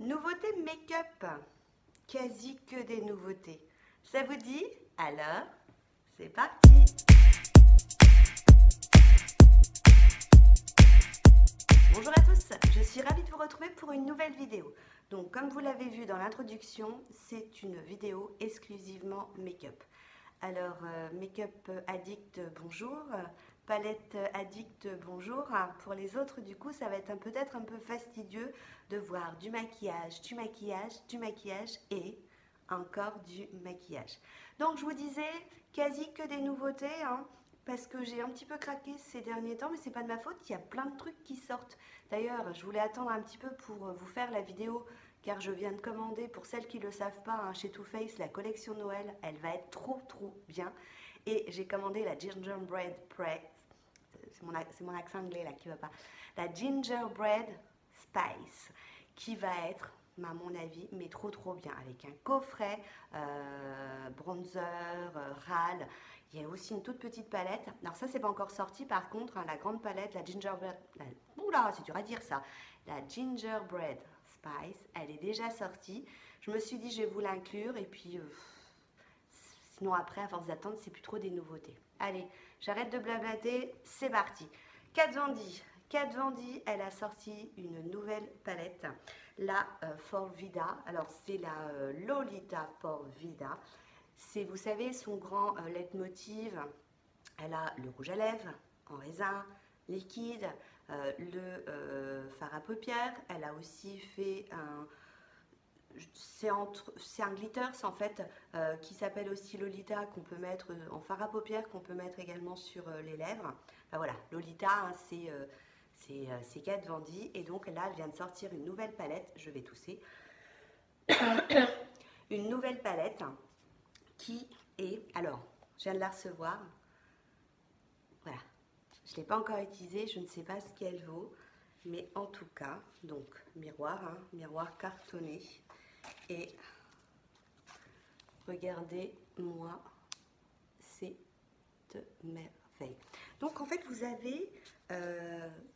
Nouveauté make-up, quasi que des nouveautés. Ça vous dit? Alors, c'est parti! Bonjour à tous, je suis ravie de vous retrouver pour une nouvelle vidéo. Donc comme vous l'avez vu dans l'introduction, c'est une vidéo exclusivement make-up. Alors, make-up addict, bonjour. Palette addict, bonjour. Pour les autres, du coup, ça va être peut-être un peu fastidieux de voir du maquillage, du maquillage, du maquillage et encore du maquillage. Donc, je vous disais quasi que des nouveautés, hein, parce que j'ai un petit peu craqué ces derniers temps, mais c'est pas de ma faute, il y a plein de trucs qui sortent. D'ailleurs, je voulais attendre un petit peu pour vous faire la vidéo car je viens de commander, pour celles qui ne le savent pas, hein, chez Too Faced, la collection Noël. Elle va être trop bien. Et j'ai commandé la Gingerbread Press. C'est mon accent anglais là qui va pas. La Gingerbread Spice, qui va être, à mon avis, mais trop bien. Avec un coffret, bronzer, râle. Il y a aussi une toute petite palette. Alors ça, c'est pas encore sorti. Par contre, hein, la grande palette, la Gingerbread... Oula, c'est dur à dire ça. La Gingerbread Spice, elle est déjà sortie. Je me suis dit, je vais vous l'inclure. Et puis, sinon après, à force d'attendre, c'est plus trop des nouveautés. Allez, j'arrête de blablater. C'est parti. Kat Von D. Kat Von D, elle a sorti une nouvelle palette. La For Vida. Alors, c'est la Lolita For Vida. C'est, vous savez, son grand leitmotiv. Elle a le rouge à lèvres en raisin, liquide, le fard à paupières. Elle a aussi fait un... C'est un glitters en fait qui s'appelle aussi Lolita, qu'on peut mettre en fard à paupières, qu'on peut mettre également sur les lèvres. Enfin voilà, Lolita, hein, c'est Kat Von D. Et donc là, elle vient de sortir une nouvelle palette. Je vais tousser. Une nouvelle palette qui est... Alors, je viens de la recevoir. Voilà. Je ne l'ai pas encore utilisée, je ne sais pas ce qu'elle vaut. Mais en tout cas, donc miroir, hein, miroir cartonné. Et regardez-moi cette merveille. Donc en fait, vous avez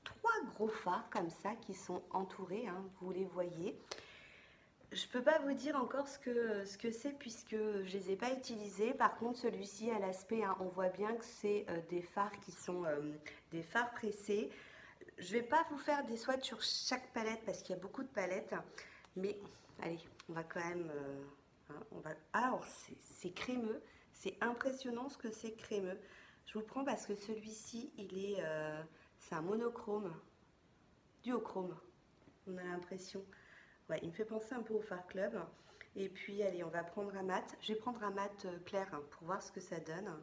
trois gros fards comme ça qui sont entourés, hein, vous les voyez. Je ne peux pas vous dire encore ce que c'est puisque je ne les ai pas utilisés. Par contre, celui-ci à l'aspect, hein, on voit bien que c'est des fards qui sont des fards pressés. Je ne vais pas vous faire des swatchs sur chaque palette parce qu'il y a beaucoup de palettes. Mais allez, on va quand même... Alors, c'est crémeux. C'est impressionnant ce que c'est crémeux. Je vous prends parce que celui-ci, c'est un monochrome. Duochrome, on a l'impression. Ouais, il me fait penser un peu au Fard Club. Et puis, allez, on va prendre un mat. Je vais prendre un mat clair hein, pour voir ce que ça donne.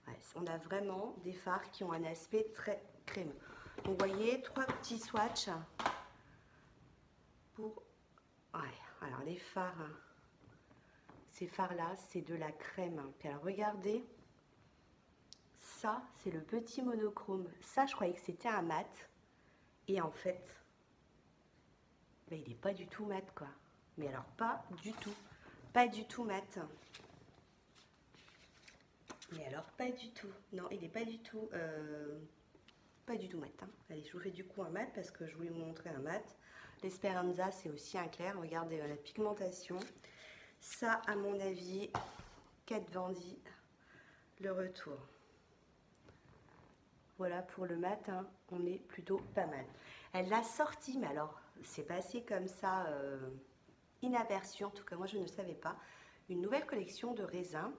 Ouais, on a vraiment des fards qui ont un aspect très crémeux. Donc, vous voyez, trois petits swatchs pour... Ouais, alors les fards, ces fards-là, c'est de la crème. Puis alors, regardez, ça, c'est le petit monochrome. Ça, je croyais que c'était un mat. Et en fait... Ben, il n'est pas du tout mat, quoi. Mais alors, pas du tout. Pas du tout mat. Mais alors, pas du tout. Non, il n'est pas du tout... Pas du tout mat. Hein. Allez, je vous fais du coup un mat parce que je voulais vous montrer un mat. L'Esperanza, c'est aussi un clair. Regardez la pigmentation. Ça, à mon avis, Kat Von D, le retour. Voilà pour le mat, hein, on est plutôt pas mal. Elle l'a sorti, mais alors, c'est passé comme ça, inaperçu, en tout cas moi je ne savais pas, une nouvelle collection de raisins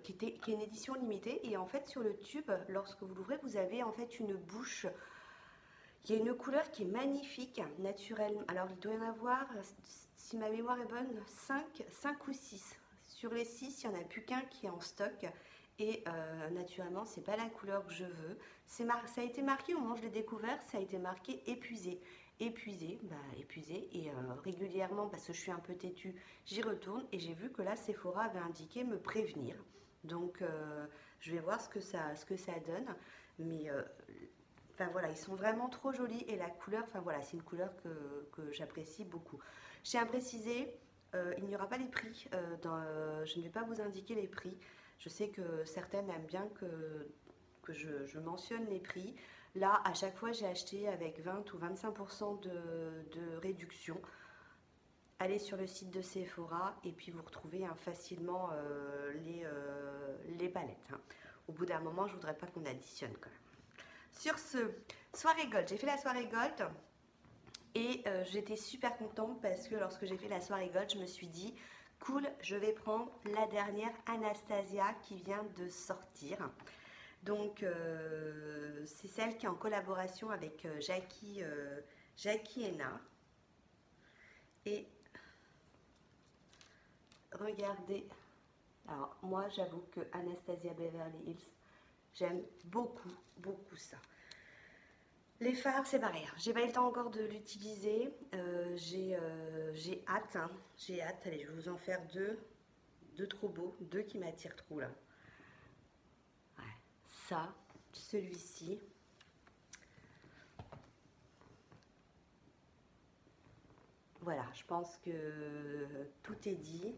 qui est une édition limitée. Et en fait sur le tube, lorsque vous l'ouvrez, vous avez en fait une bouche. Il y a une couleur qui est magnifique, naturelle. Alors il doit y en avoir, si ma mémoire est bonne, 5 ou 6. Sur les 6, il n'y en a plus qu'un qui est en stock. Et naturellement, c'est pas la couleur que je veux. Ça a été marqué au moment où je l'ai découvert, ça a été marqué épuisé. Épuisé, épuisé. Et régulièrement, parce que je suis un peu têtue, j'y retourne. Et j'ai vu que là, Sephora avait indiqué me prévenir. Donc, je vais voir ce que ça donne. Mais, enfin voilà, ils sont vraiment trop jolis. Et la couleur, enfin voilà, c'est une couleur que j'apprécie beaucoup. Je tiens à préciser, il n'y aura pas les prix. Je ne vais pas vous indiquer les prix. Je sais que certaines aiment bien que je mentionne les prix. Là, à chaque fois, j'ai acheté avec 20 ou 25% de réduction. allez sur le site de Sephora et puis vous retrouvez facilement les palettes. Hein. Au bout d'un moment, je voudrais pas qu'on additionne quand même. Sur ce, soirée gold, j'ai fait la soirée gold et j'étais super contente parce que lorsque j'ai fait la soirée gold, je me suis dit cool, je vais prendre la dernière Anastasia qui vient de sortir. Donc c'est celle qui est en collaboration avec Jackie Henna. Et regardez, alors moi j'avoue que Anastasia Beverly Hills, j'aime beaucoup, beaucoup ça. Les fards, c'est pareil, j'ai pas eu le temps encore de l'utiliser, j'ai hâte, hein. J'ai hâte, allez je vais vous en faire deux trop beaux, deux qui m'attirent trop là. Ouais. Ça, celui-ci. Voilà, je pense que tout est dit.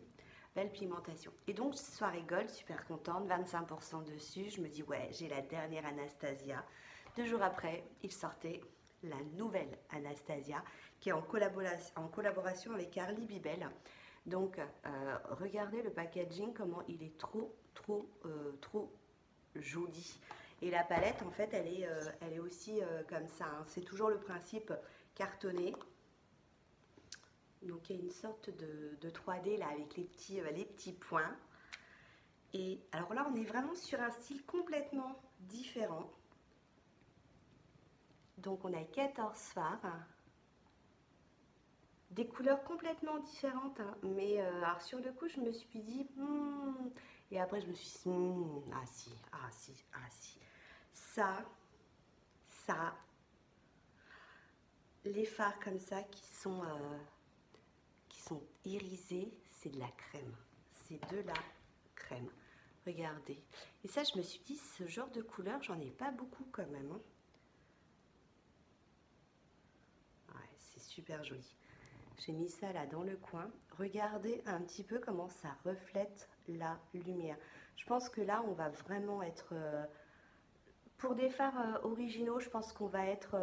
Belle pigmentation. Et donc, soirée gold, super contente, 25% dessus. Je me dis, ouais, j'ai la dernière Anastasia. 2 jours après, il sortait la nouvelle Anastasia qui est en collaboration avec Carly Bibel. Donc, regardez le packaging, comment il est trop joli. Et la palette, en fait, elle est aussi comme ça. Hein. C'est toujours le principe cartonné. Donc il y a une sorte de 3D là avec les petits points. Et alors là on est vraiment sur un style complètement différent. Donc on a 14 fards. Des couleurs complètement différentes. Hein. Mais alors sur le coup je me suis dit et après je me suis dit ah si. Ça. Les fards comme ça qui sont irisés, c'est de la crème. C'est de la crème. Regardez. Et ça, je me suis dit, ce genre de couleur, j'en ai pas beaucoup quand même. Hein. Ouais, c'est super joli. J'ai mis ça là dans le coin. Regardez un petit peu comment ça reflète la lumière. Je pense que là, on va vraiment être... pour des fards originaux, je pense qu'on va être,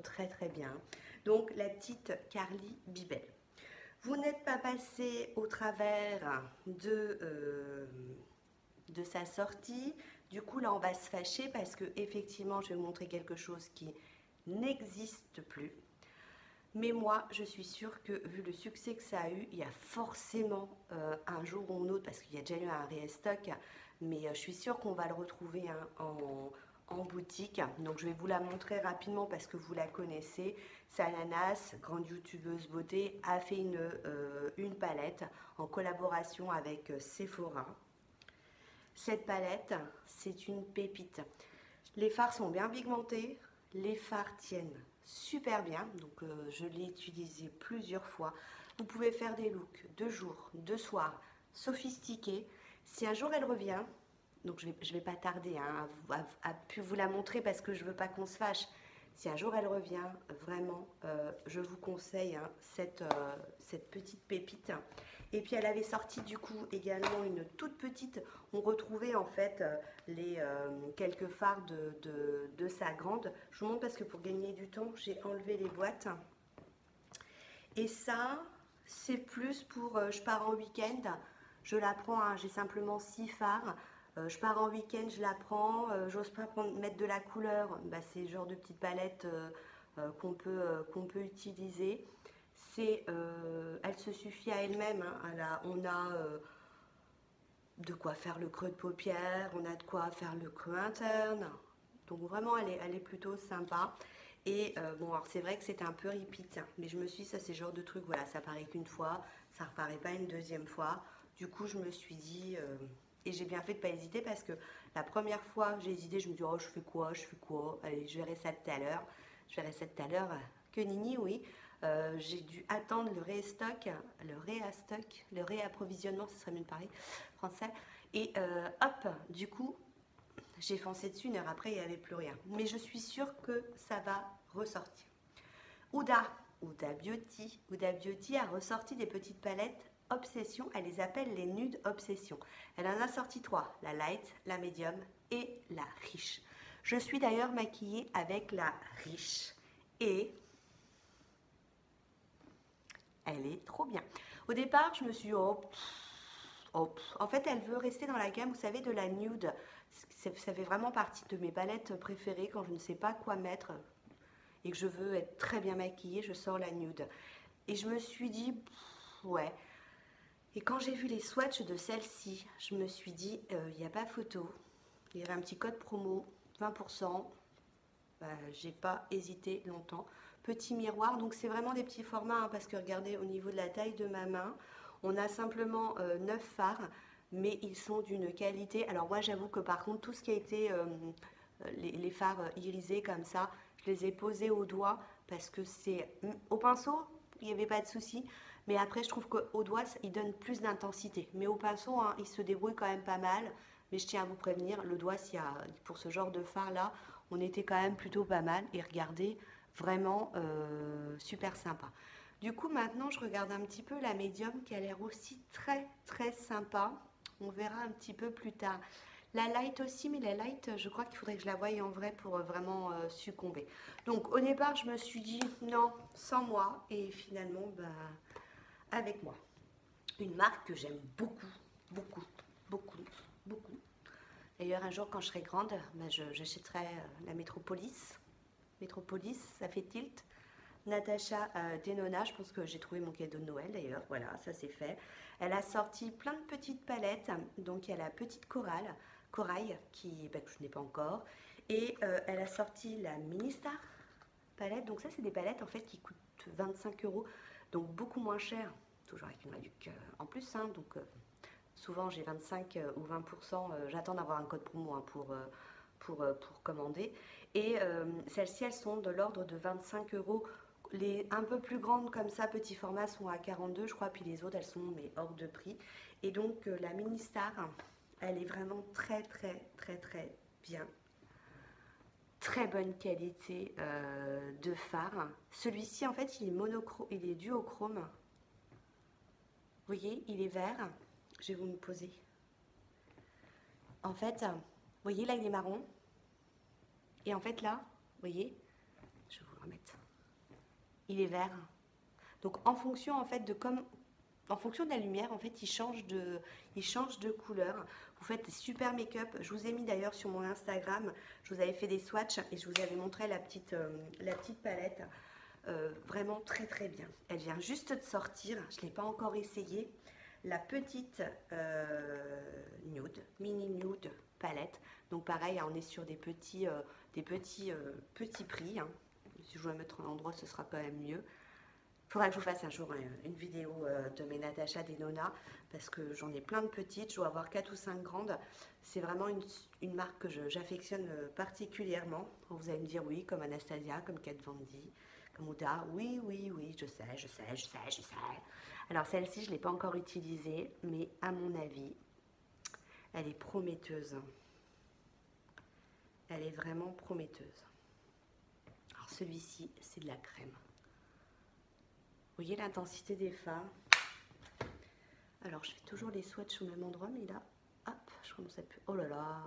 très bien. Donc, la petite Carly Bibel. Vous n'êtes pas passé au travers de sa sortie. Du coup, là, on va se fâcher parce que effectivement, je vais vous montrer quelque chose qui n'existe plus. Mais moi, je suis sûre que vu le succès que ça a eu, il y a forcément un jour ou un autre, parce qu'il y a déjà eu un restock, mais je suis sûre qu'on va le retrouver hein, en boutique. Donc je vais vous la montrer rapidement parce que vous la connaissez. C'est Ananas, grande youtubeuse beauté, a fait une palette en collaboration avec Sephora. Cette palette, c'est une pépite. Les fards sont bien pigmentés, les fards tiennent super bien, donc je l'ai utilisé plusieurs fois. Vous pouvez faire des looks de jour, de soir, sophistiqués. Si un jour elle revient, donc je vais pas tarder hein, à vous la montrer parce que je veux pas qu'on se fâche. Si un jour elle revient, vraiment, je vous conseille hein, cette petite pépite. Et puis elle avait sorti du coup également une toute petite, on retrouvait en fait quelques fards de sa grande. Je vous montre parce que pour gagner du temps, j'ai enlevé les boîtes. Et ça, c'est plus pour, je pars en week-end, je la prends, hein, j'ai simplement 6 fards. Je pars en week-end, je la prends, j'ose pas mettre de la couleur, bah, c'est le genre de petite palette qu'on peut utiliser. Elle se suffit à elle-même, hein. On a de quoi faire le creux de paupière, on a de quoi faire le creux interne, donc vraiment elle est plutôt sympa. Et bon alors c'est vrai que c'est un peu repeat, hein, mais je me suis dit ça c'est le genre de truc, voilà, ça apparaît qu'une fois, ça reparaît pas une deuxième fois, du coup je me suis dit... et j'ai bien fait de ne pas hésiter parce que la première fois j'ai hésité, je me dis oh je fais quoi, allez je verrai ça tout à l'heure, que nini oui. J'ai dû attendre le réapprovisionnement, ce serait mieux de parler français, et hop, du coup j'ai foncé dessus, une heure après il n'y avait plus rien, mais je suis sûre que ça va ressortir. Huda Beauty a ressorti des petites palettes Obsession, elle les appelle les nudes Obsession. Elle en a sorti 3, la light, la médium et la riche. Je suis d'ailleurs maquillée avec la riche et elle est trop bien. Au départ, je me suis dit, en fait, elle veut rester dans la gamme, vous savez, de la nude. Ça fait vraiment partie de mes palettes préférées quand je ne sais pas quoi mettre et que je veux être très bien maquillée, je sors la nude. Et je me suis dit, ouais. Et quand j'ai vu les swatchs de celle-ci, je me suis dit, il n'y a pas photo. Il y avait un petit code promo, 20%. Bah, j'ai pas hésité longtemps. Petit miroir, donc c'est vraiment des petits formats, hein, parce que regardez, au niveau de la taille de ma main, on a simplement 9 fards, mais ils sont d'une qualité. Alors moi, j'avoue que par contre, tout ce qui a été les fards irisés comme ça, je les ai posés au doigt parce que c'est au pinceau, il n'y avait pas de souci. Mais après, je trouve qu'au doigt, il donne plus d'intensité. Mais au pinceau, hein, il se débrouille quand même pas mal. Mais je tiens à vous prévenir, le doigt, pour ce genre de fard là, on était quand même plutôt pas mal. Et regardez, vraiment super sympa. Du coup, maintenant, je regarde un petit peu la médium qui a l'air aussi très très sympa. On verra un petit peu plus tard. La light aussi, mais la light, je crois qu'il faudrait que je la voie en vrai pour vraiment succomber. Donc, au départ, je me suis dit non, sans moi. Et finalement, bah, avec moi. Une marque que j'aime beaucoup, beaucoup, beaucoup, beaucoup. D'ailleurs, un jour, quand je serai grande, bah, j'achèterai la Métropolis. Métropolis, ça fait tilt. Natacha Denona, je pense que j'ai trouvé mon cadeau de Noël d'ailleurs, voilà, ça c'est fait. Elle a sorti plein de petites palettes, donc il y a la petite corail, bah, que je n'ai pas encore, et elle a sorti la Mini Star palette, donc ça c'est des palettes en fait qui coûtent 25 €, donc beaucoup moins cher, toujours avec une réduction en plus, hein, donc souvent j'ai 25 ou 20%, j'attends d'avoir un code promo hein, pour commander, et celles-ci elles sont de l'ordre de 25 €. Les un peu plus grandes comme ça, petit format, sont à 42 je crois, puis les autres elles sont mais hors de prix. Et donc la Mini Star, elle est vraiment très très très très bien. Très bonne qualité de fard. Celui-ci en fait il est monochrome, il est duochrome. Vous voyez, il est vert. Je vais vous me poser. En fait, vous voyez là il est marron. Et en fait là, vous voyez, je vais vous le remettre. Il est vert. Donc en fonction en fait de en fonction de la lumière, en fait, il change de couleur. Vous faites des super make-up. Je vous ai mis d'ailleurs sur mon Instagram, je vous avais fait des swatchs et je vous avais montré la petite palette. Vraiment très très bien. Elle vient juste de sortir, je ne l'ai pas encore essayée. La petite nude, mini nude palette. Donc pareil, on est sur des petits prix. Hein. Si je dois mettre un endroit, ce sera quand même mieux. Il faudra que je vous fasse un jour une vidéo de mes Natacha Denona parce que j'en ai plein de petites, je dois avoir 4 ou 5 grandes. C'est vraiment une marque que j'affectionne particulièrement. Vous allez me dire oui, comme Anastasia, comme Kat Von D, comme Huda. Oui, oui, oui, je sais. Alors celle-ci, je ne l'ai pas encore utilisée, mais à mon avis, elle est prometteuse. Elle est vraiment prometteuse. Alors celui-ci, c'est de la crème. Vous voyez l'intensité des fards. Alors, je fais toujours les swatchs au même endroit, mais là, hop, je commence à plus... Oh là là.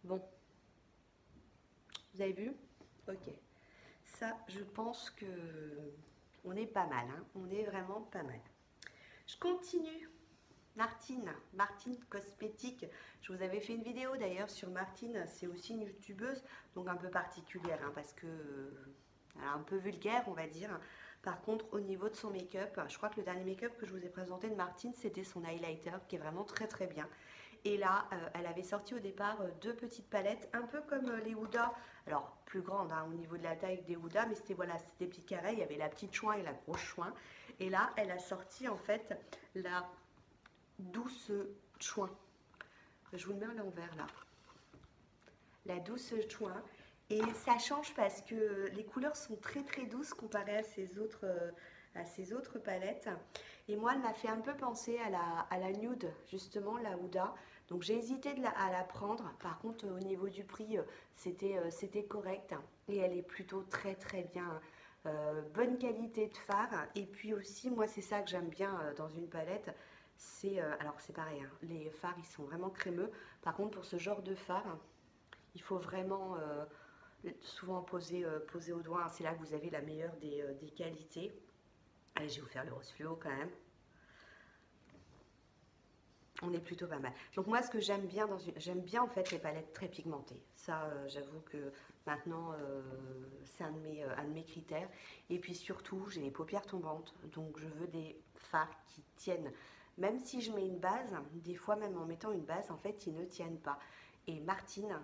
Bon. Vous avez vu? Ok. Ça, je pense que on est pas mal. Hein. On est vraiment pas mal. Je continue. Martine Cosmétique. Je vous avais fait une vidéo d'ailleurs sur Martine. C'est aussi une youtubeuse, donc un peu particulière, hein, parce que... un peu vulgaire on va dire. Par contre au niveau de son make-up, je crois que le dernier make-up que je vous ai présenté de Martine c'était son highlighter qui est vraiment très très bien. Et là elle avait sorti au départ deux petites palettes un peu comme les Huda, alors plus grandes hein, au niveau de la taille des Huda, mais c'était voilà, c'était des petites carrés, il y avait la petite chouin et la grosse chouin. Et là elle a sorti en fait la douce chouin. Je vous le mets à l'envers là. La douce chouin. Et ça change parce que les couleurs sont très très douces comparées à ces autres palettes. Et moi, elle m'a fait un peu penser à la nude, justement, la Huda. Donc j'ai hésité à la prendre. Par contre, au niveau du prix, c'était correct. Et elle est plutôt très très bien. Bonne qualité de fard. Et puis aussi, moi, c'est ça que j'aime bien dans une palette. Alors c'est pareil, hein, les fards, ils sont vraiment crémeux. Par contre, pour ce genre de fard, il faut vraiment... souvent posé au doigt, hein. C'est là que vous avez la meilleure des qualités. Allez, je vais vous faire le rose fluo quand même. On est plutôt pas mal. Donc moi, ce que j'aime bien j'aime bien en fait les palettes très pigmentées. Ça, j'avoue que maintenant, c'est un de mes critères. Et puis surtout, j'ai les paupières tombantes, donc je veux des fards qui tiennent. Même si je mets une base, des fois même en mettant une base, en fait, ils ne tiennent pas. Et Martine,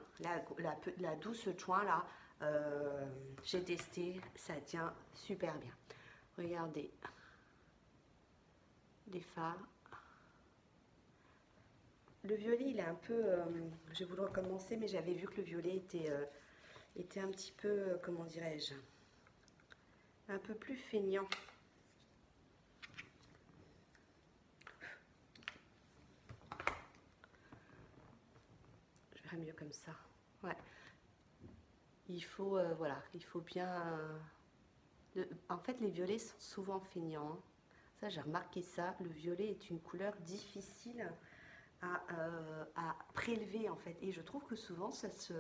la douce chouin là, j'ai testé, ça tient super bien. Regardez, les fards. Le violet, il est un peu... je vais vous le recommencer, mais j'avais vu que le violet était un petit peu, comment dirais-je, un peu plus feignant. Je verrai mieux comme ça. Ouais. Il faut, voilà, il faut bien... en fait, les violets sont souvent feignants, hein. Ça, j'ai remarqué ça. Le violet est une couleur difficile à prélever, en fait. Et je trouve que souvent, ça se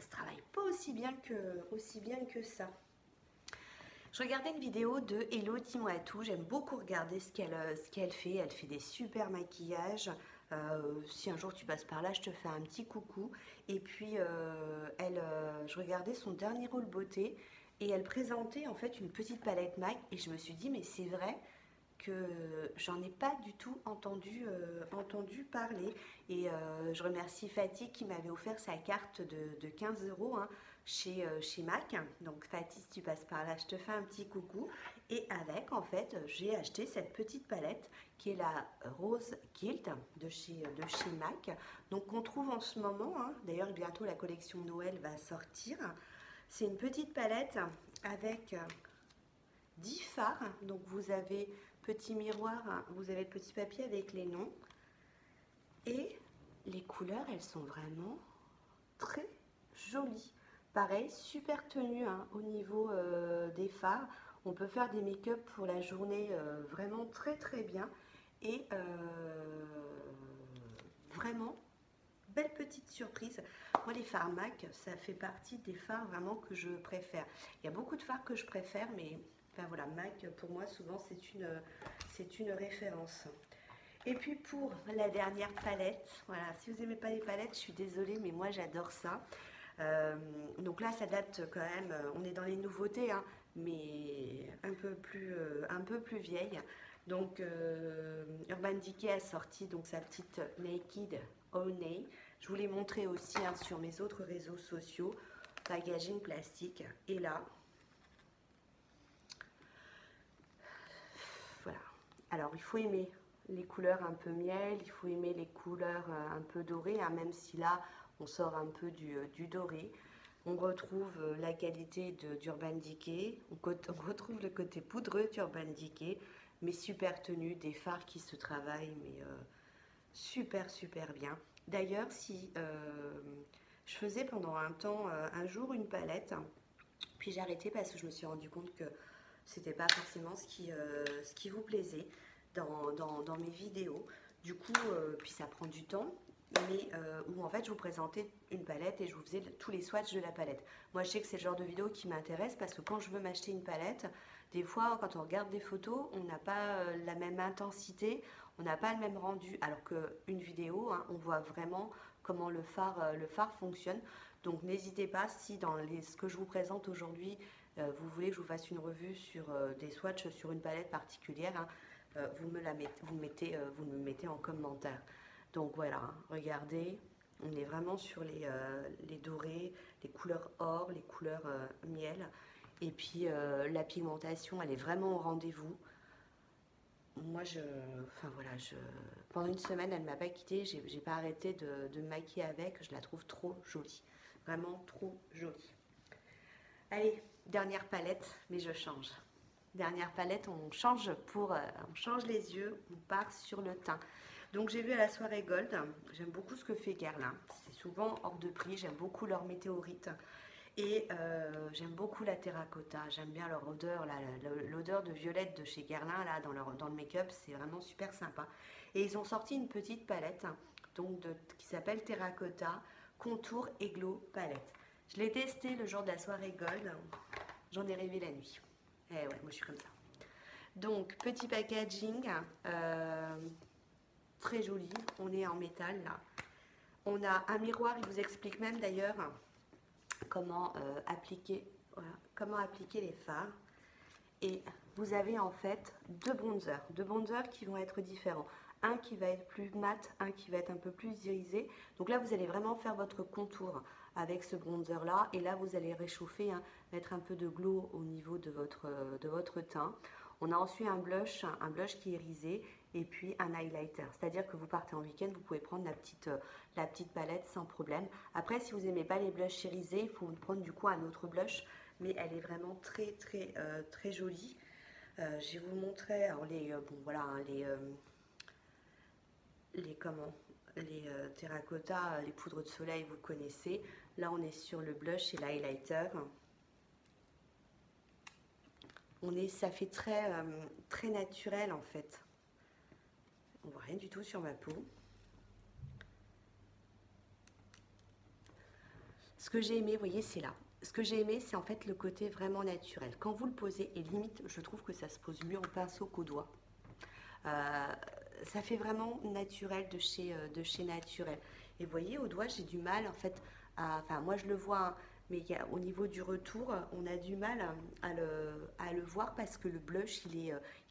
travaille pas aussi bien que ça. Je regardais une vidéo de Hello, dis-moi tout. J'aime beaucoup regarder ce qu'elle fait. Elle fait des super maquillages. Si un jour tu passes par là, je te fais un petit coucou. Et puis, je regardais son dernier haul beauté et elle présentait en fait une petite palette MAC. Et je me suis dit, mais c'est vrai que j'en ai pas du tout entendu parler. Et je remercie Fatih qui m'avait offert sa carte de 15 €, hein, chez MAC. Donc Fatih, si tu passes par là, je te fais un petit coucou. Et avec, en fait, j'ai acheté cette petite palette qui est la Rose Gilt de chez MAC. Donc qu'on trouve en ce moment, hein. D'ailleurs, bientôt la collection Noël va sortir. C'est une petite palette avec 10 fards. Donc vous avez petit miroir, vous avez le petit papier avec les noms. Et les couleurs, elles sont vraiment très jolies. Pareil, super tenue, hein, au niveau des fards. On peut faire des make-up pour la journée vraiment très très bien. Et vraiment, belle petite surprise. Moi, les fards MAC, ça fait partie des fards vraiment que je préfère. Il y a beaucoup de fards que je préfère, mais enfin voilà, MAC, pour moi, souvent, c'est une référence. Et puis pour la dernière palette, voilà, si vous n'aimez pas les palettes, je suis désolée, mais moi j'adore ça. Donc là, ça date quand même, on est dans les nouveautés, hein, mais un peu plus vieille. Donc Urban Decay a sorti donc sa petite Naked Honey. Je vous l'ai montré aussi, hein, sur mes autres réseaux sociaux. Packaging plastique. Et là, voilà. Alors, il faut aimer les couleurs un peu miel, il faut aimer les couleurs un peu dorées, hein, même si là, on sort un peu du doré. On retrouve la qualité d'Urban Decay, on retrouve le côté poudreux d'Urban Decay, mais super tenu, des fards qui se travaillent, mais super bien. D'ailleurs, si je faisais pendant un temps, un jour, une palette, puis j'ai arrêté parce que je me suis rendu compte que c'était pas forcément ce qui vous plaisait dans mes vidéos. Du coup, puis ça prend du temps, mais où en fait je vous présentais une palette et je vous faisais tous les swatchs de la palette. Moi, je sais que c'est le genre de vidéo qui m'intéresse parce que quand je veux m'acheter une palette, des fois quand on regarde des photos, on n'a pas la même intensité, on n'a pas le même rendu, alors qu'une vidéo, hein, on voit vraiment comment le phare fonctionne. Donc n'hésitez pas, si dans ce que je vous présente aujourd'hui, vous voulez que je vous fasse une revue sur des swatchs sur une palette particulière, hein, vous me mettez en commentaire. Donc voilà, hein, regardez, on est vraiment sur les dorés, les couleurs or, les couleurs miel. Et puis la pigmentation, elle est vraiment au rendez-vous. Moi, enfin voilà, pendant une semaine, elle ne m'a pas quittée. J'ai pas arrêté de me maquiller avec. Je la trouve trop jolie, vraiment trop jolie. Allez, dernière palette, mais je change. Dernière palette, on change les yeux, on part sur le teint. Donc j'ai vu à la soirée Gold, j'aime beaucoup ce que fait Guerlain. C'est souvent hors de prix, j'aime beaucoup leur météorite. Et j'aime beaucoup la terracotta, j'aime bien leur odeur, l'odeur de violette de chez Guerlain, là, dans le make-up, c'est vraiment super sympa. Et ils ont sorti une petite palette, donc qui s'appelle Terracotta Contour et Glow Palette. Je l'ai testé le jour de la soirée Gold. J'en ai rêvé la nuit. Eh ouais, moi je suis comme ça. Donc, petit packaging. Très joli. On est en métal là. On a un miroir, il vous explique même d'ailleurs comment, voilà, comment appliquer les fards. Et vous avez en fait deux bronzers qui vont être différents. Un qui va être plus mat, un qui va être un peu plus irisé. Donc là, vous allez vraiment faire votre contour avec ce bronzer là. Et là, vous allez réchauffer, hein, mettre un peu de glow au niveau de votre teint. On a ensuite un blush qui est irisé et puis un highlighter. C'est-à-dire que vous partez en week-end, vous pouvez prendre la petite palette sans problème. Après, si vous n'aimez pas les blushs irisés, il faut prendre du coup un autre blush. Mais elle est vraiment très jolie. Je vais vous montrer alors bon voilà, hein, les terracotta, les poudres de soleil, vous connaissez. Là, on est sur le blush et l'highlighter. Ça fait très naturel en fait. On voit rien du tout sur ma peau. Ce que j'ai aimé, vous voyez, c'est là. Ce que j'ai aimé, c'est en fait le côté vraiment naturel. Quand vous le posez, et limite, je trouve que ça se pose mieux en pinceau qu'au doigt. Ça fait vraiment naturel de chez Naturel. Et vous voyez, au doigt, j'ai du mal en fait. Enfin, moi je le vois, hein, mais au niveau du retour, on a du mal à le voir parce que le blush, il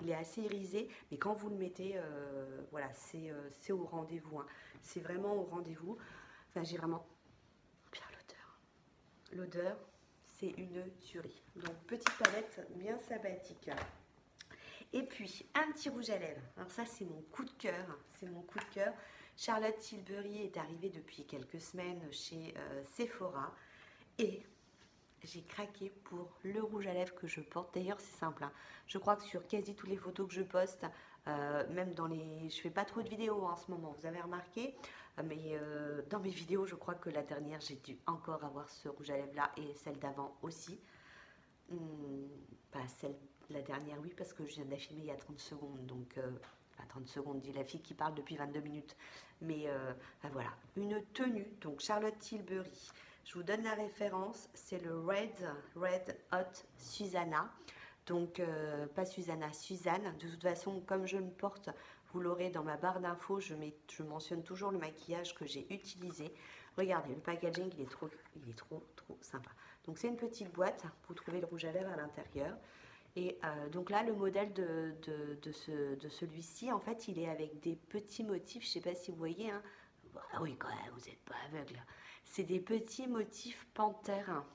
est assez irisé. Mais quand vous le mettez, voilà, c'est au rendez-vous. Hein. C'est vraiment au rendez-vous. Enfin, j'ai vraiment bien l'odeur. L'odeur, c'est une tuerie. Donc, petite palette bien sympathique. Et puis, un petit rouge à lèvres. Alors ça, c'est mon coup de cœur. C'est mon coup de cœur. Charlotte Tilbury est arrivée depuis quelques semaines chez Sephora. Et j'ai craqué pour le rouge à lèvres que je porte. D'ailleurs, c'est simple. Hein. Je crois que sur quasi toutes les photos que je poste, même dans les... Je fais pas trop de vidéos en ce moment, vous avez remarqué. Mais dans mes vidéos, je crois que la dernière, j'ai dû encore avoir ce rouge à lèvres là et celle d'avant aussi. Pas celle la dernière, oui, parce que je viens de la filmer il y a 30 secondes. Donc, pas 30 secondes, dit la fille qui parle depuis 22 minutes. Mais voilà, une tenue. Donc, Charlotte Tilbury. Je vous donne la référence. C'est le Red Hot Susanna. Donc, pas Susanna, Suzanne. De toute façon, comme je le porte, vous l'aurez dans ma barre d'infos. Je mentionne toujours le maquillage que j'ai utilisé. Regardez, le packaging, il est trop sympa. Donc, c'est une petite boîte. Vous trouvez le rouge à lèvres à l'intérieur. Et donc là, le modèle de celui-ci, en fait, il est avec des petits motifs. Je ne sais pas si vous voyez. Hein. Ah oui, quand même, vous n'êtes pas aveugle. C'est des petits motifs panthères.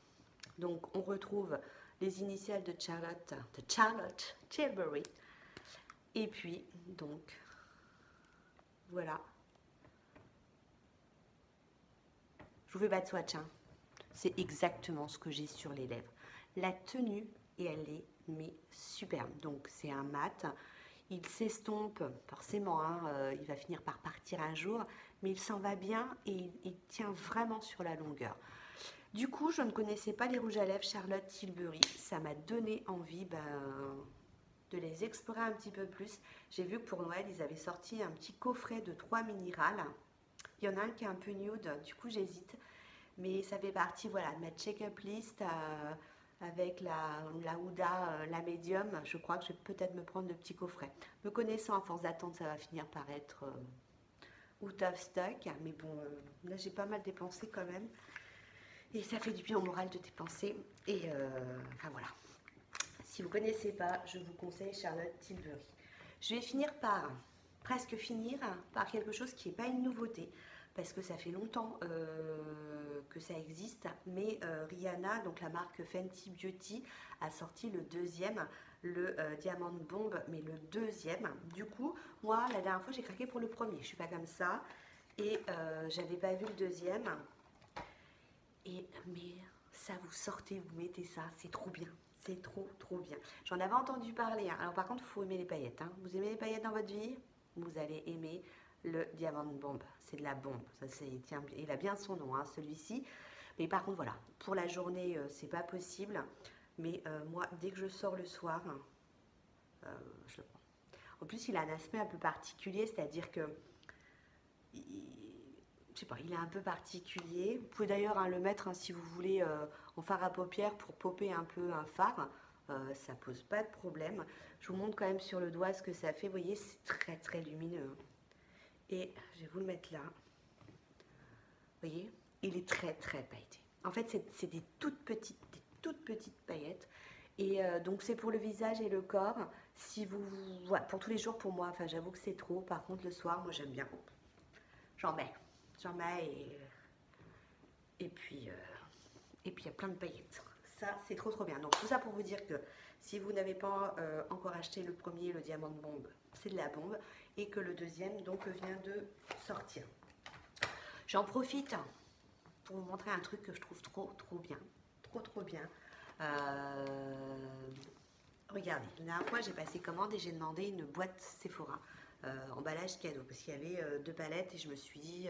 Donc, on retrouve les initiales de Charlotte Tilbury. Et puis, donc, voilà. Je vous fais pas de swatch. Hein. C'est exactement ce que j'ai sur les lèvres. La tenue, et elle est mais superbe. Donc c'est un mat, il s'estompe forcément, hein, il va finir par partir un jour, mais il s'en va bien et il tient vraiment sur la longueur. Du coup, je ne connaissais pas les rouges à lèvres Charlotte Tilbury, ça m'a donné envie de les explorer un petit peu plus. J'ai vu que pour Noël, ils avaient sorti un petit coffret de 3 minérales. Il y en a un qui est un peu nude, du coup j'hésite, mais ça fait partie, voilà, de ma check-up list. Avec la Huda, la médium, je crois que je vais peut-être me prendre le petit coffret. Me connaissant, à force d'attendre, ça va finir par être out of stock. Mais bon, là j'ai pas mal dépensé quand même. Et ça fait du bien au moral de dépenser. Et enfin voilà. Si vous ne connaissez pas, je vous conseille Charlotte Tilbury. Je vais presque finir par quelque chose qui n'est pas une nouveauté. Parce que ça fait longtemps que ça existe, mais Rihanna, donc la marque Fenty Beauty, a sorti le deuxième, le Diamant Bomb, mais le deuxième. Du coup, moi, la dernière fois, j'ai craqué pour le premier, je suis pas comme ça, et j'avais pas vu le deuxième. Mais ça, vous sortez, vous mettez ça, c'est trop bien. C'est trop bien. J'en avais entendu parler. Hein. Alors par contre, il faut aimer les paillettes. Hein. Vous aimez les paillettes dans votre vie? Vous allez aimer le Diamant Bomb. C'est de la bombe. Ça, tiens, il a bien son nom, hein, celui-ci. Mais par contre, voilà. Pour la journée, c'est pas possible. Mais moi, dès que je sors le soir, je le prends. En plus, il a un aspect un peu particulier. C'est-à-dire que... je sais pas, il est un peu particulier. Vous pouvez d'ailleurs le mettre si vous voulez en fard à paupières pour popper un peu un fard. Ça pose pas de problème. Je vous montre quand même sur le doigt ce que ça fait. Vous voyez, c'est très très lumineux. Et je vais vous le mettre là. Vous voyez, il est très très pailleté. En fait, c'est des toutes petites paillettes. Et donc c'est pour le visage et le corps. Si vous, voilà, pour tous les jours pour moi. Enfin, j'avoue que c'est trop. Par contre, le soir, moi j'aime bien. J'en mets et puis il y a plein de paillettes. Ça, c'est trop trop bien. Donc tout ça pour vous dire que si vous n'avez pas encore acheté le premier, le diamant de bombe, c'est de la bombe, et que le deuxième donc vient de sortir. J'en profite pour vous montrer un truc que je trouve trop bien, trop bien. Regardez, la dernière fois j'ai passé commande et j'ai demandé une boîte Sephora, emballage cadeau, parce qu'il y avait 2 palettes et je me suis dit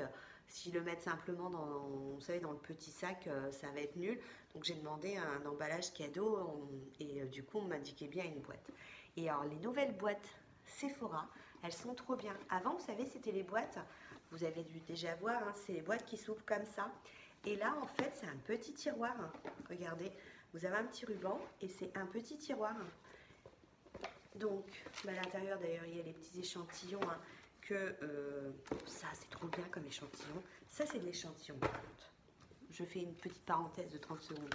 si le mettre simplement dans, vous savez, dans le petit sac, ça va être nul. Donc j'ai demandé un emballage cadeau et du coup on m'indiquait bien une boîte. Et alors les nouvelles boîtes Sephora, elles sont trop bien. Avant, vous savez, c'était les boîtes, vous avez dû déjà voir, hein, c'est les boîtes qui s'ouvrent comme ça. Et là, en fait, c'est un petit tiroir. Regardez, vous avez un petit ruban et c'est un petit tiroir. Donc, à l'intérieur, d'ailleurs, il y a les petits échantillons. Hein, ça, c'est trop bien comme échantillon. Ça, c'est de l'échantillon, par contre. Je fais une petite parenthèse de 30 secondes.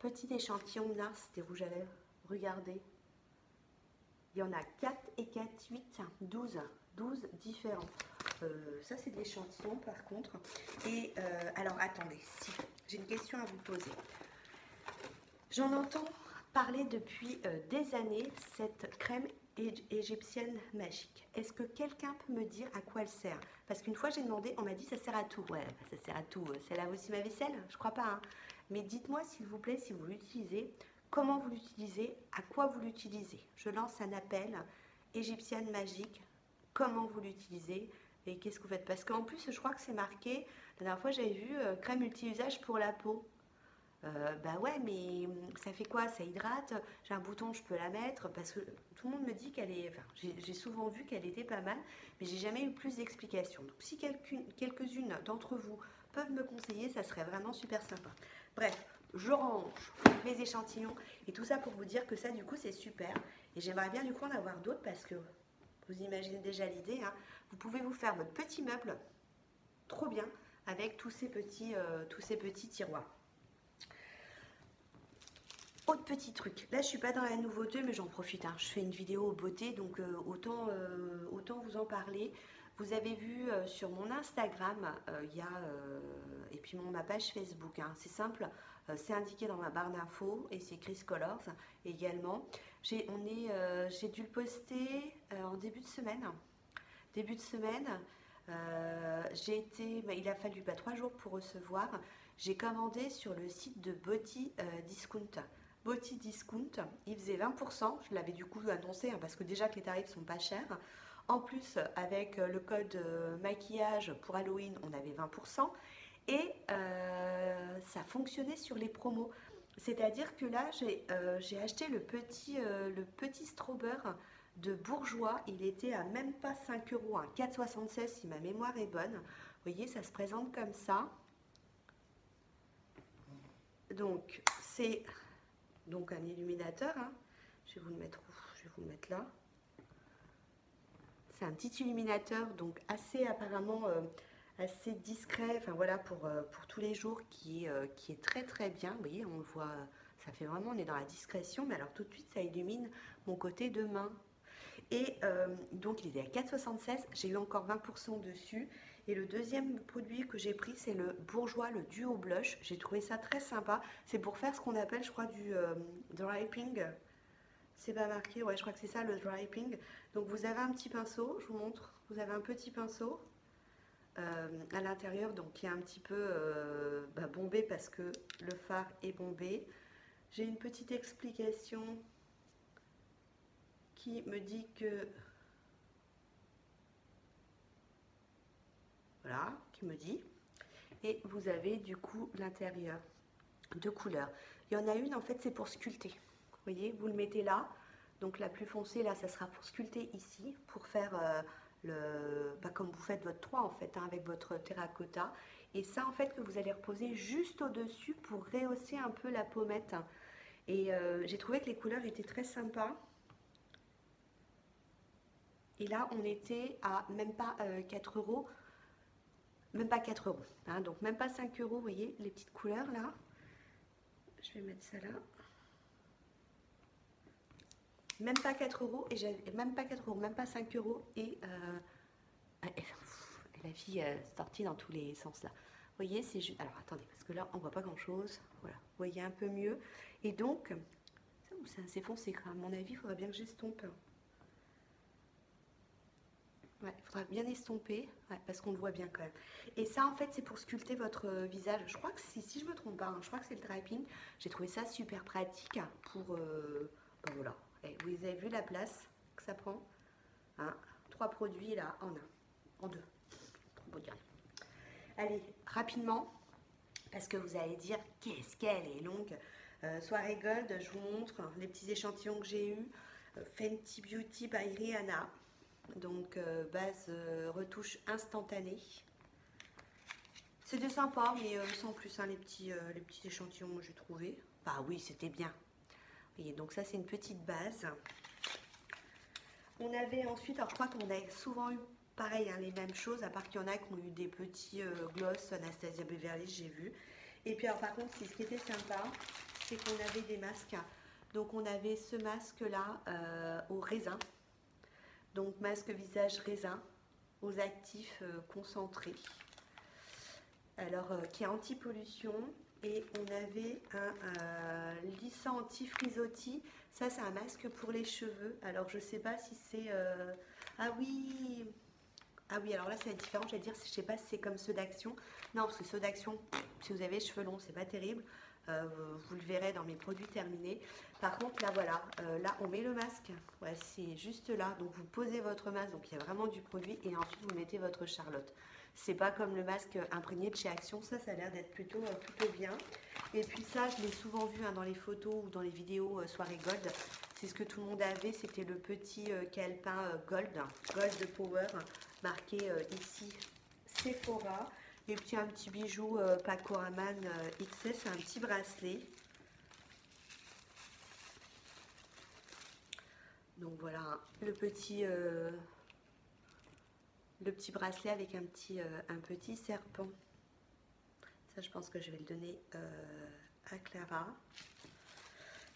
Petit échantillon NARS, des rouges à lèvres. Regardez. Il y en a 4 et 4, 8, 12 différents. Ça, c'est de l'échantillon, par contre. Et alors, attendez, si j'ai une question à vous poser. J'en entends parler depuis des années, cette crème égyptienne magique. Est-ce que quelqu'un peut me dire à quoi elle sert? Parce qu'une fois j'ai demandé, on m'a dit ça sert à tout. Ouais, ça sert à tout. Ça lave aussi ma vaisselle? Je crois pas. Hein. Mais dites-moi s'il vous plaît si vous l'utilisez, comment vous l'utilisez, à quoi vous l'utilisez. Je lance un appel, égyptienne magique, comment vous l'utilisez et qu'est-ce que vous faites? Parce qu'en plus je crois que c'est marqué, la dernière fois j'avais vu crème multi-usage pour la peau. Bah ouais, mais ça fait quoi? Ça hydrate? J'ai un bouton, je peux la mettre parce que tout le monde me dit qu'elle est. Enfin, j'ai souvent vu qu'elle était pas mal, mais j'ai jamais eu plus d'explications. Donc, si quelques-unes d'entre vous peuvent me conseiller, ça serait vraiment super sympa. Bref, je range mes échantillons et tout ça pour vous dire que ça, du coup, c'est super. Et j'aimerais bien, du coup, en avoir d'autres parce que vous imaginez déjà l'idée. Hein, vous pouvez vous faire votre petit meuble trop bien avec tous ces petits tiroirs. Autre petit truc, là je suis pas dans la nouveauté mais j'en profite, hein. Je fais une vidéo beauté donc autant vous en parler. Vous avez vu sur mon Instagram, et puis ma page Facebook, hein. C'est simple, c'est indiqué dans ma barre d'infos et c'est Chris Colors également. J'ai dû le poster en début de semaine. Il a fallu 3 jours pour recevoir. J'ai commandé sur le site de Beauty Discount. Beauty Discount, il faisait 20%, je l'avais du coup annoncé hein, parce que déjà que les tarifs sont pas chers. En plus, avec le code maquillage pour Halloween, on avait 20%. Et ça fonctionnait sur les promos. C'est-à-dire que là, j'ai acheté le petit Strawber de Bourjois. Il était à même pas 5 euros, à 4,76 si ma mémoire est bonne. Vous voyez, ça se présente comme ça. Donc, c'est donc un illuminateur. Hein. Je vais vous le mettre où? Je vais vous le mettre là. C'est un petit illuminateur, donc assez apparemment assez discret. Enfin voilà, pour tous les jours, qui est très très bien. Vous voyez, on le voit, ça fait vraiment, on est dans la discrétion. Mais alors tout de suite, ça illumine mon côté de main. Et donc il est à 4,76. J'ai eu encore 20% dessus. Et le deuxième produit que j'ai pris, c'est le Bourjois, le Duo Blush. J'ai trouvé ça très sympa. C'est pour faire ce qu'on appelle, je crois, du draping. C'est pas marqué, ouais, je crois que c'est ça, le draping. Donc vous avez un petit pinceau, je vous montre. Vous avez un petit pinceau à l'intérieur, donc qui est un petit peu bombé parce que le fard est bombé. J'ai une petite explication qui me dit que... Voilà, qui me dit. Et vous avez du coup l'intérieur, 2 couleurs. Il y en a une, en fait, c'est pour sculpter. Vous voyez, vous le mettez là. Donc la plus foncée, là, ça sera pour sculpter ici, pour faire comme vous faites votre 3 en fait, hein, avec votre terracotta. Et ça en fait que vous allez reposer juste au-dessus pour rehausser un peu la pommette. Et j'ai trouvé que les couleurs étaient très sympas. Et là on était à même pas 4 euros. Même pas 4 euros, hein, donc même pas 5 euros, vous voyez les petites couleurs là. Je vais mettre ça là. Même pas 4 euros, et j'avais même pas 4 euros, même pas 5 euros, et la vie sortie dans tous les sens là. Vous voyez, c'est juste. Alors attendez, parce que là on voit pas grand chose. Voilà, vous voyez un peu mieux. Et donc, c'est assez foncé, à mon avis, il faudrait bien que j'estompe. Ouais, il faudra bien estomper, ouais, parce qu'on le voit bien quand même. Et ça, en fait, c'est pour sculpter votre visage. Je crois que si je me trompe pas, hein, je crois que c'est le draping. J'ai trouvé ça super pratique pour... ben voilà. Et vous avez vu la place que ça prend, hein, 3 produits là en un, en deux. Trop beau dire. Allez, rapidement, parce que vous allez dire qu'est-ce qu'elle est longue. Soirée Gold, je vous montre les petits échantillons que j'ai eus. Fenty Beauty by Rihanna. Donc base retouche instantanée. C'était sympa, mais sans plus, hein, les petits échantillons que j'ai trouvé. Bah oui, c'était bien. Vous voyez, donc ça c'est une petite base. On avait ensuite, alors je crois qu'on a souvent eu pareil, hein, les mêmes choses, à part qu'il y en a qui ont eu des petits gloss Anastasia Beverly, j'ai vu. Et puis alors par contre, ce qui était sympa, c'est qu'on avait des masques. Donc on avait ce masque là au raisin. Donc masque visage raisin aux actifs concentrés. Alors qui est anti-pollution. Et on avait un lissant anti-frisottis. Ça c'est un masque pour les cheveux. Alors je sais pas si c'est... Ah oui. Ah oui, alors là c'est différent, je vais dire, je sais pas si c'est comme ceux d'Action. Non, parce que ceux d'Action, si vous avez les cheveux longs, c'est pas terrible. Vous le verrez dans mes produits terminés. Par contre, là voilà, là on met le masque. Ouais, c'est juste là. Donc vous posez votre masque, donc il y a vraiment du produit, et ensuite vous mettez votre Charlotte. C'est pas comme le masque imprégné de chez Action, ça a l'air d'être plutôt bien. Et puis ça, je l'ai souvent vu hein, dans les photos ou dans les vidéos soirée Gold. C'est ce que tout le monde avait, c'était le petit calepin Gold Power, marqué ici Sephora. Et puis un petit bijou Paco Rabanne XS, un petit bracelet. Donc voilà, le petit bracelet avec un petit serpent. Ça, je pense que je vais le donner à Clara.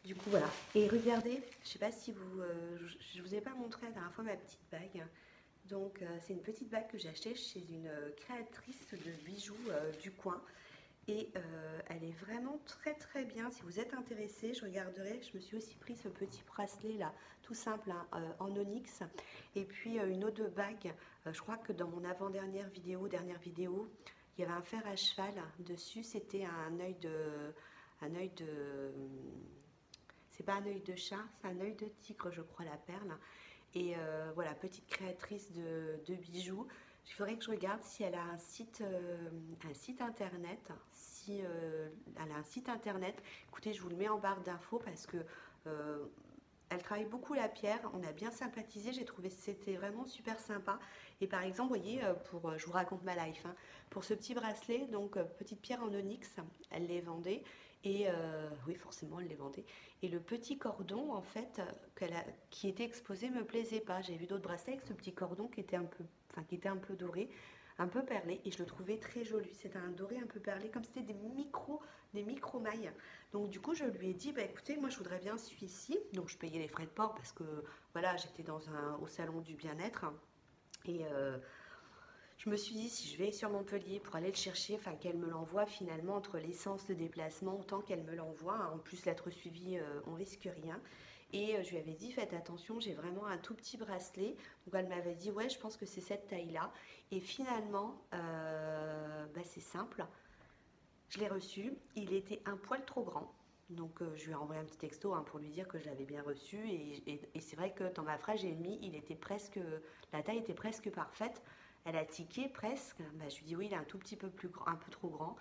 Du coup, voilà. Et regardez, je sais pas si vous... je vous ai pas montré la dernière fois ma petite bague. Donc, c'est une petite bague que j'ai achetée chez une créatrice de bijoux du coin. Et elle est vraiment très très bien. Si vous êtes intéressé, je regarderai. Je me suis aussi pris ce petit bracelet là, tout simple, hein, en onyx. Et puis une autre bague. Je crois que dans mon avant-dernière vidéo, il y avait un fer à cheval dessus. C'était un œil de... C'est pas un œil de chat, c'est un œil de tigre, je crois, la perle. Et voilà, petite créatrice de bijoux. Il faudrait que je regarde si elle a un site internet. Si elle a un site internet, écoutez, je vous le mets en barre d'infos parce que elle travaille beaucoup la pierre. On a bien sympathisé. J'ai trouvé que c'était vraiment super sympa. Et par exemple, vous voyez, je vous raconte ma life, hein, pour ce petit bracelet, donc petite pierre en onyx, elle les vendait. Et oui, forcément, elle les vendait. Et le petit cordon, en fait, qui était exposé, me plaisait pas. J'ai vu d'autres bracelets avec ce petit cordon qui était un peu doré, un peu perlé, et je le trouvais très joli. C'était un doré un peu perlé, comme c'était des micro mailles. Donc du coup, je lui ai dit, bah écoutez, moi je voudrais bien celui-ci. Donc je payais les frais de port parce que voilà, j'étais au salon du bien-être. Et je me suis dit, si je vais sur Montpellier pour aller le chercher, enfin qu'elle me l'envoie finalement entre l'essence de déplacement, autant qu'elle me l'envoie, hein. En plus l'être suivi, on risque rien. Et je lui avais dit, faites attention, j'ai vraiment un tout petit bracelet. Donc elle m'avait dit, ouais, je pense que c'est cette taille-là. Et finalement, bah, c'est simple. Je l'ai reçu, il était un poil trop grand. Donc je lui ai envoyé un petit texto hein, pour lui dire que je l'avais bien reçu. Et c'est vrai que dans ma phrase, j'ai mis, la taille était presque parfaite. Elle a tiqué presque. Bah, je lui dis oui, il est un tout petit peu un peu trop grand.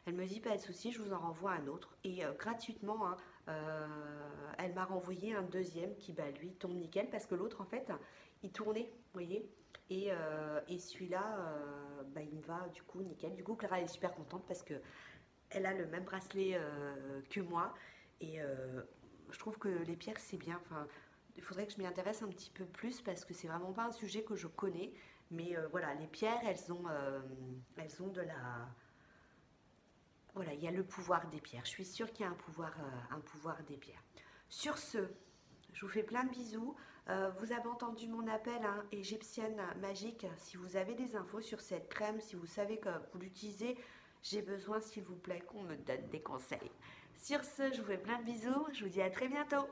Elle me dit pas de souci, je vous en renvoie un autre. Et gratuitement, hein, Elle m'a renvoyé un deuxième qui, bah, lui, tombe nickel parce que l'autre, en fait, il tournait, vous voyez. Et celui-là, bah, il me va du coup nickel. Du coup, Clara est super contente parce que elle a le même bracelet que moi. Et je trouve que les pierres, c'est bien. Enfin, il faudrait que je m'y intéresse un petit peu plus parce que c'est vraiment pas un sujet que je connais. Mais voilà, les pierres, elles ont de la... Voilà, il y a le pouvoir des pierres. Je suis sûre qu'il y a un pouvoir des pierres. Sur ce, je vous fais plein de bisous. Vous avez entendu mon appel, hein, égyptienne magique. Si vous avez des infos sur cette crème, si vous savez que vous l'utilisez, j'ai besoin, s'il vous plaît, qu'on me donne des conseils. Sur ce, je vous fais plein de bisous. Je vous dis à très bientôt.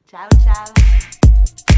Ciao, ciao.